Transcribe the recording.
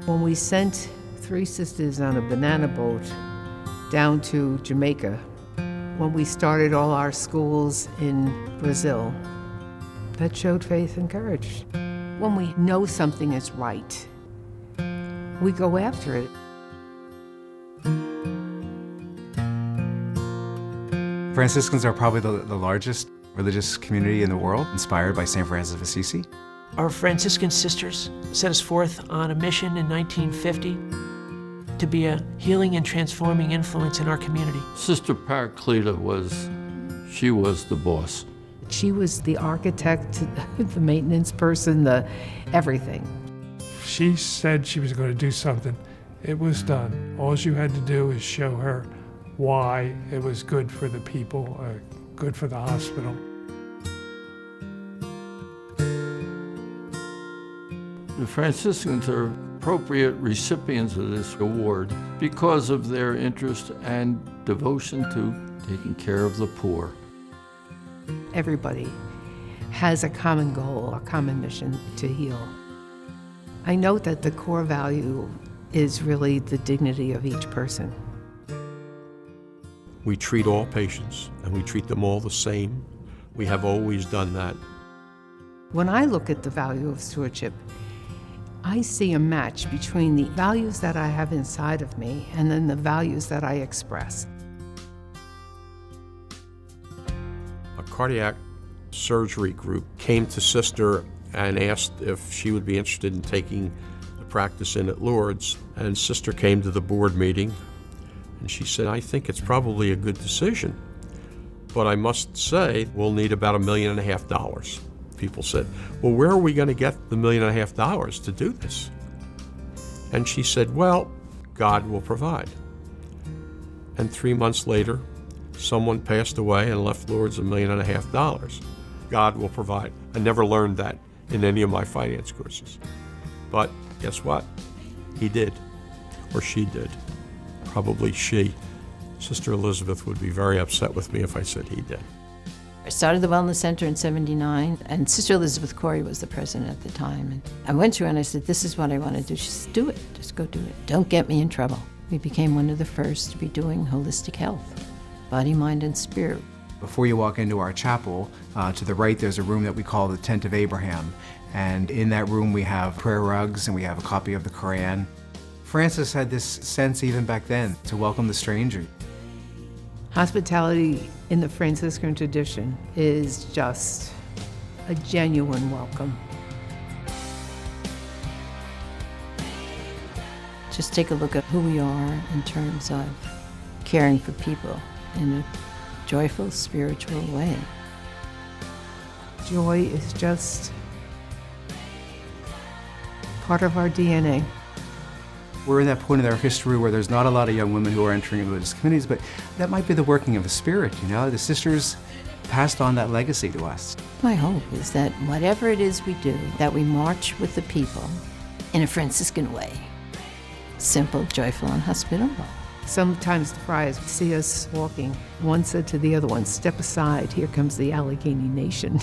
When we sent 3 sisters on a banana boat down to Jamaica, when we started all our schools in Brazil, that showed faith and courage. When we know something is right, we go after it. Franciscans are probably the largest religious community in the world, inspired by St. Francis of Assisi. Our Franciscan sisters set us forth on a mission in 1950 to be a healing and transforming influence in our community. Sister Paracleta was the boss. She was the architect, the maintenance person, the everything. She said she was going to do something. It was done. All you had to do is show her why it was good for the people, good for the hospital. The Franciscans are appropriate recipients of this award because of their interest and devotion to taking care of the poor. Everybody has a common goal, a common mission to heal. I note that the core value is really the dignity of each person. We treat all patients, and we treat them all the same. We have always done that. When I look at the value of stewardship, I see a match between the values that I have inside of me and then the values that I express. A cardiac surgery group came to Sister and asked if she would be interested in taking the practice in at Lourdes. And Sister came to the board meeting, and she said, I think it's probably a good decision, but I must say we'll need about $1.5 million. People said, well, where are we going to get the $1.5 million to do this? And she said, well, God will provide. And 3 months later, someone passed away and left Lourdes $1.5 million. God will provide. I never learned that in any of my finance courses. But guess what? He did, or she did. Probably she. Sister Elizabeth would be very upset with me if I said he did. I started the Wellness Center in '79, and Sister Elizabeth Corey was the president at the time. And I went to her and I said, this is what I want to do. She said, do it. Just go do it. Don't get me in trouble. We became one of the first to be doing holistic health, body, mind, and spirit. Before you walk into our chapel, to the right there's a room that we call the Tent of Abraham. And in that room we have prayer rugs and we have a copy of the Quran. Francis had this sense even back then to welcome the stranger. Hospitality in the Franciscan tradition is just a genuine welcome. Just take a look at who we are in terms of caring for people in a joyful, spiritual way. Joy is just part of our DNA. We're in that point in our history where there's not a lot of young women who are entering religious communities, but that might be the working of the Spirit, you know? The sisters passed on that legacy to us. My hope is that whatever it is we do, that we march with the people in a Franciscan way. Simple, joyful, and hospitable. Sometimes the friars see us walking. One said to the other one, step aside, here comes the Allegheny Nation.